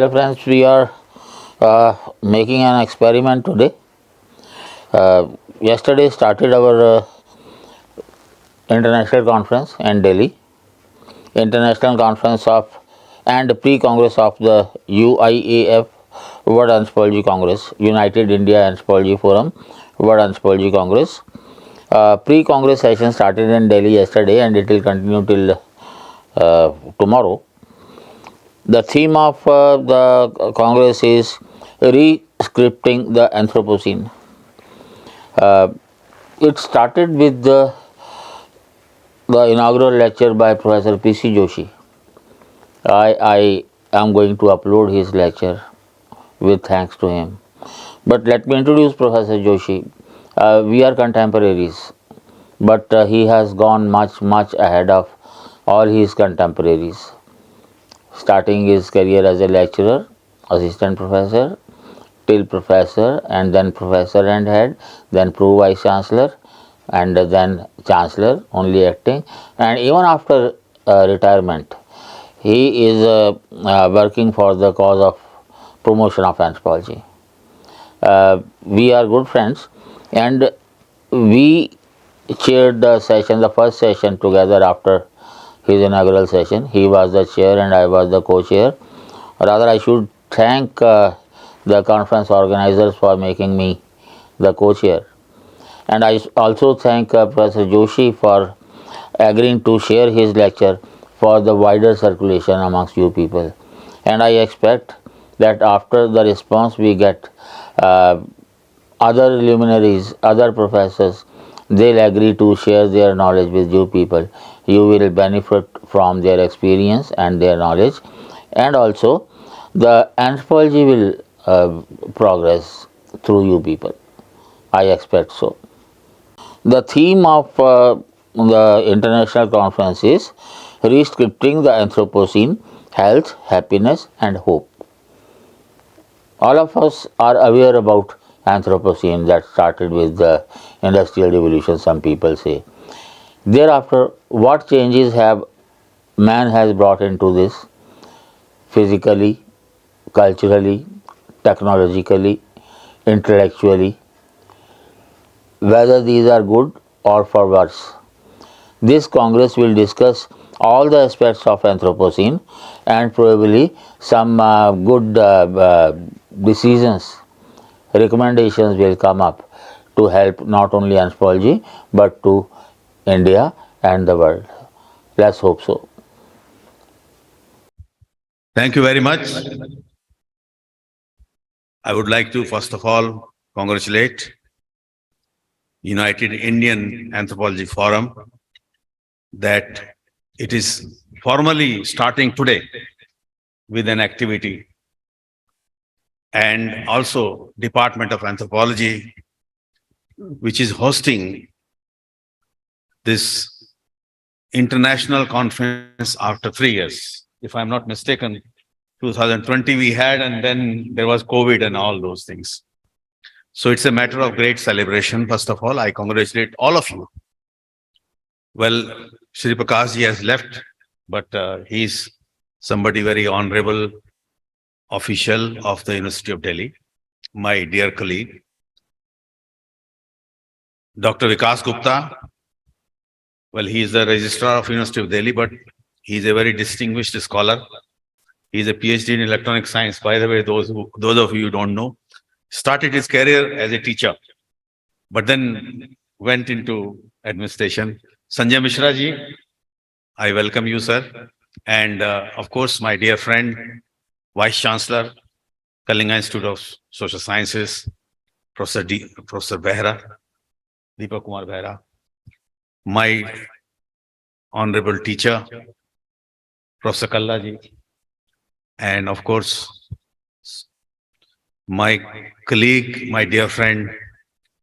Hello friends, we are making an experiment today. Yesterday started our international conference in Delhi, international conference of and pre-congress of the UIAF World Anthropology Congress, United India Anthropology Forum, World Anthropology Congress. Pre-congress session started in Delhi yesterday and it will continue till tomorrow. The theme of the Congress is re-scripting the Anthropocene. It started with the inaugural lecture by Professor P.C. JOSHI. I am going to upload his lecture with thanks to him. But let me introduce Professor JOSHI. We are contemporaries, but he has gone much ahead of all his contemporaries, starting his career as a lecturer, assistant professor, till professor, and then professor and head, then pro vice chancellor, and then chancellor, only acting. And even after retirement, he is working for the cause of promotion of anthropology. We are good friends, and we chaired the session, the first session together after his inaugural session. He was the chair and I was the co-chair. Rather, I should thank the conference organizers for making me the co-chair. And I also thank Professor JOSHI for agreeing to share his lecture for the wider circulation amongst you people. And I expect that after the response we get, other luminaries, other professors, they'll agree to share their knowledge with you people. You will benefit from their experience and their knowledge, and also the anthropology will progress through you people. I expect so. The theme of the international conference is Rescripting the Anthropocene, Health, Happiness and Hope. All of us are aware about Anthropocene that started with the Industrial Revolution, some people say. Thereafter, what changes have man has brought into this physically, culturally, technologically, intellectually, whether these are good or for worse. This Congress will discuss all the aspects of Anthropocene and probably some good decisions, recommendations will come up to help not only anthropology but to India and the world. Let's hope so. Thank you very much. I would like to first of all congratulate United Indian Anthropology Forum that it is formally starting today with an activity, and also Department of Anthropology, which is hosting this international conference after 3 years. If I'm not mistaken, 2020 we had, and then there was COVID and all those things. So it's a matter of great celebration. First of all, I congratulate all of you. Well, Shri Prakash ji has left, but he's somebody very honorable official of the University of Delhi, my dear colleague. Dr. Vikas Gupta, well, he is the registrar of University of Delhi, but he is a very distinguished scholar. He is a PhD in electronic science. By the way, those of you who don't know, started his career as a teacher, but then went into administration. Sanjay Mishra ji, I welcome you, sir. And of course, my dear friend, Vice Chancellor, Kalinga Institute of Social Sciences, Professor Behra, Deepak Kumar Behra, my honorable teacher, Professor Kalla ji, and of course, my colleague, my dear friend,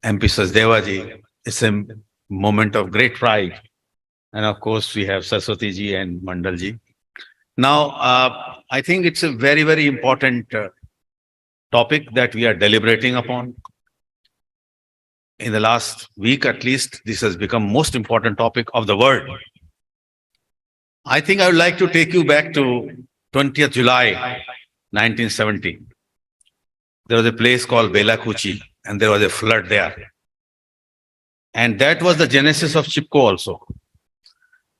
MP Sachdeva ji. It's a moment of great pride. And of course, we have Saraswati ji and Mandal ji. Now, I think it's a very important topic that we are deliberating upon. In the last week, at least, this has become most important topic of the world. I think I would like to take you back to 20th July 1970. There was a place called Belakuchi, and there was a flood there. And that was the genesis of Chipko also.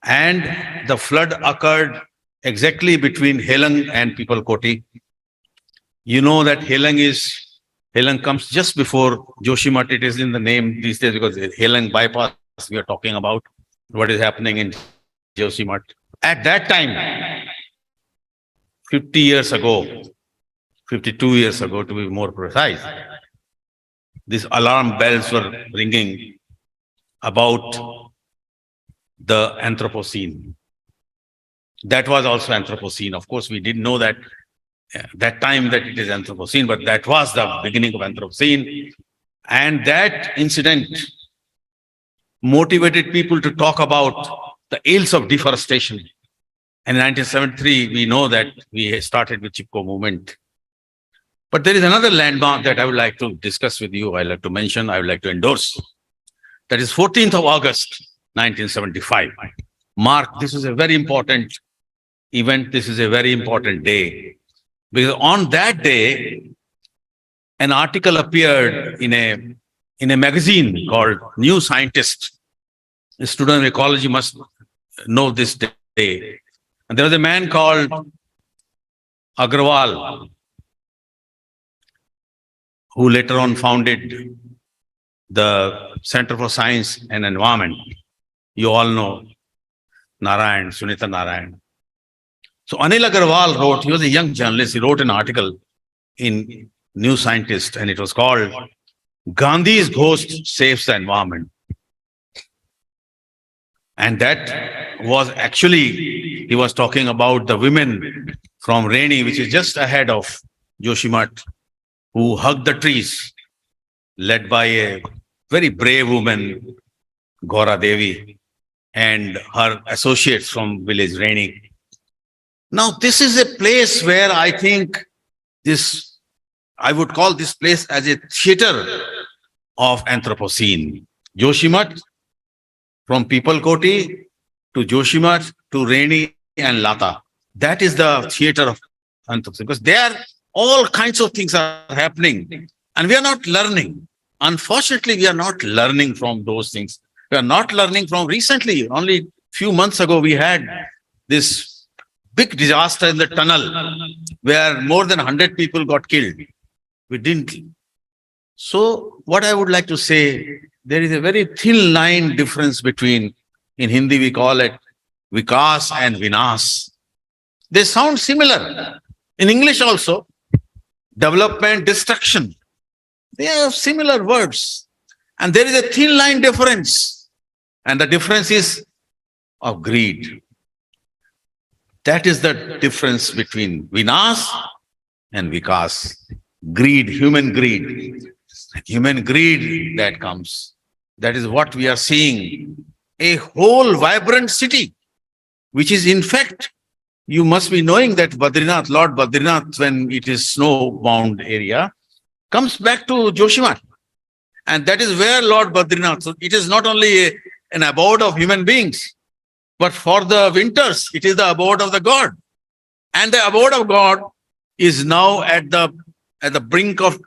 And the flood occurred exactly between Helang and Pipalkoti. You know that Helang comes just before Joshimath. It is in the name these days because Helang bypass we are talking about, what is happening in Joshimath. At that time, 50 years ago, 52 years ago to be more precise, these alarm bells were ringing about the Anthropocene. That was also Anthropocene. Of course, we didn't know that that time that it is Anthropocene, but that was the beginning of Anthropocene. And that incident motivated people to talk about the ills of deforestation. And in 1973, we know that we started with Chipko movement. But there is another landmark that I would like to discuss with you. I would like to mention, I would like to endorse. That is 14th of August, 1975. This is a very important event. This is a very important day. Because on that day, an article appeared in a magazine called New Scientist. A student of ecology must know this day. And there was a man called Agrawal, who later on founded the Center for Science and Environment. You all know Narayan, Sunita Narayan. So Anil Agarwal wrote, he was a young journalist, he wrote an article in New Scientist, and it was called Gandhi's Ghost Saves the Environment. And that was actually, he was talking about the women from Reni, which is just ahead of Joshimath, who hugged the trees, led by a very brave woman, Gaura Devi, and her associates from village Reni. Now, this is a place where I think I would call this place as a theater of Anthropocene. Joshimath, from Pipalkoti to Joshimath to Reni and Lata. That is the theater of Anthropocene, because there all kinds of things are happening and we are not learning. Unfortunately, we are not learning from those things. We are not learning from recently. Only a few months ago, we had this big disaster in the tunnel where more than 100 people got killed. We didn't. So what I would like to say, there is a very thin line difference between, in Hindi we call it Vikas and Vinas. They sound similar. In English also, development, destruction. They have similar words. And there is a thin line difference. And the difference is of greed. That is the difference between Vinas and Vikas. Greed, human greed. Human greed that comes. That is what we are seeing. A whole vibrant city, which is in fact, you must be knowing that Badrinath, Lord Badrinath, when it is snow-bound area, comes back to Joshimath. And that is where Lord Badrinath, so it is not only an abode of human beings, but for the winters, it is the abode of the God. And the abode of God is now at the brink of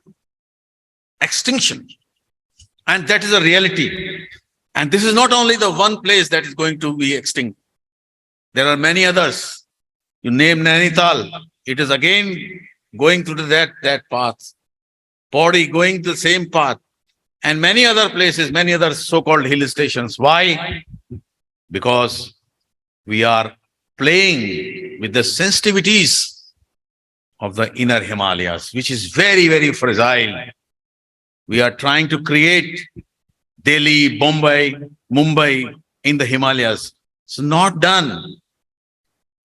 extinction. And that is a reality. And this is not only the one place that is going to be extinct. There are many others. You name Nainital, it is again going through that path. Pauri going to the same path. And many other places, many other so-called hill stations. Why? Because we are playing with the sensitivities of the inner Himalayas, which is very, very fragile. We are trying to create Delhi, Bombay, Mumbai in the Himalayas. It's not done.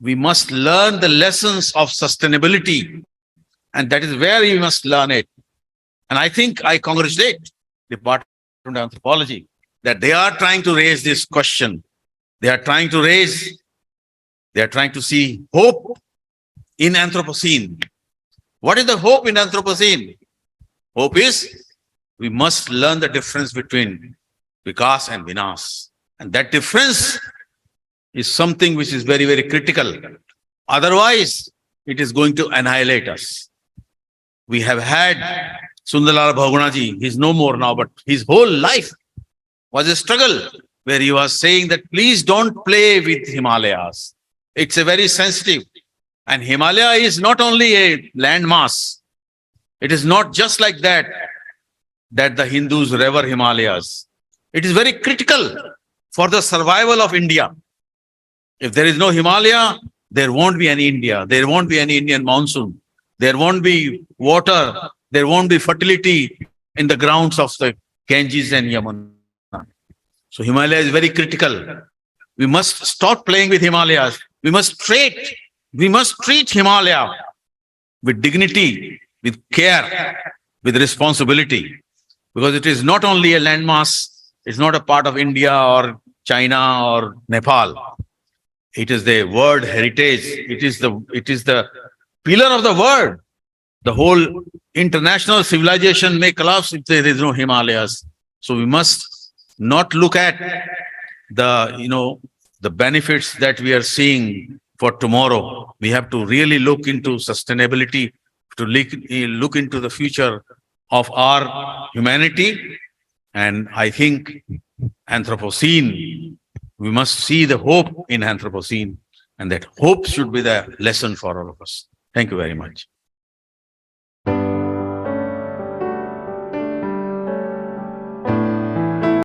We must learn the lessons of sustainability. And that is where we must learn it. And I think I congratulate the Department of Anthropology that they are trying to raise this question. They are trying to see hope in Anthropocene. What is the hope in Anthropocene? Hope is we must learn the difference between Vikas and Vinas. And that difference is something which is very, very critical. Otherwise, it is going to annihilate us. We have had Sundarlal Bhagunaji, he's no more now, but his whole life was a struggle where he was saying that please don't play with Himalayas. It's a very sensitive, and Himalaya is not only a landmass. It is not just like that the Hindus revere Himalayas. It is very critical for the survival of India. If there is no Himalaya, there won't be any India. There won't be any Indian monsoon. There won't be water. There won't be fertility in the grounds of the Ganges and Yamuna. So Himalaya is very critical. We must stop playing with Himalayas. We must treat Himalaya with dignity, with care, with responsibility. Because it is not only a landmass, it's not a part of India or China or Nepal. It is the world heritage. It is the pillar of the world. The whole international civilization may collapse if there is no Himalayas. So we must not look at the benefits that we are seeing for tomorrow. We have to really look into sustainability, to look into the future of our humanity. And I think Anthropocene, we must see the hope in Anthropocene, and that hope should be the lesson for all of us. Thank you very much.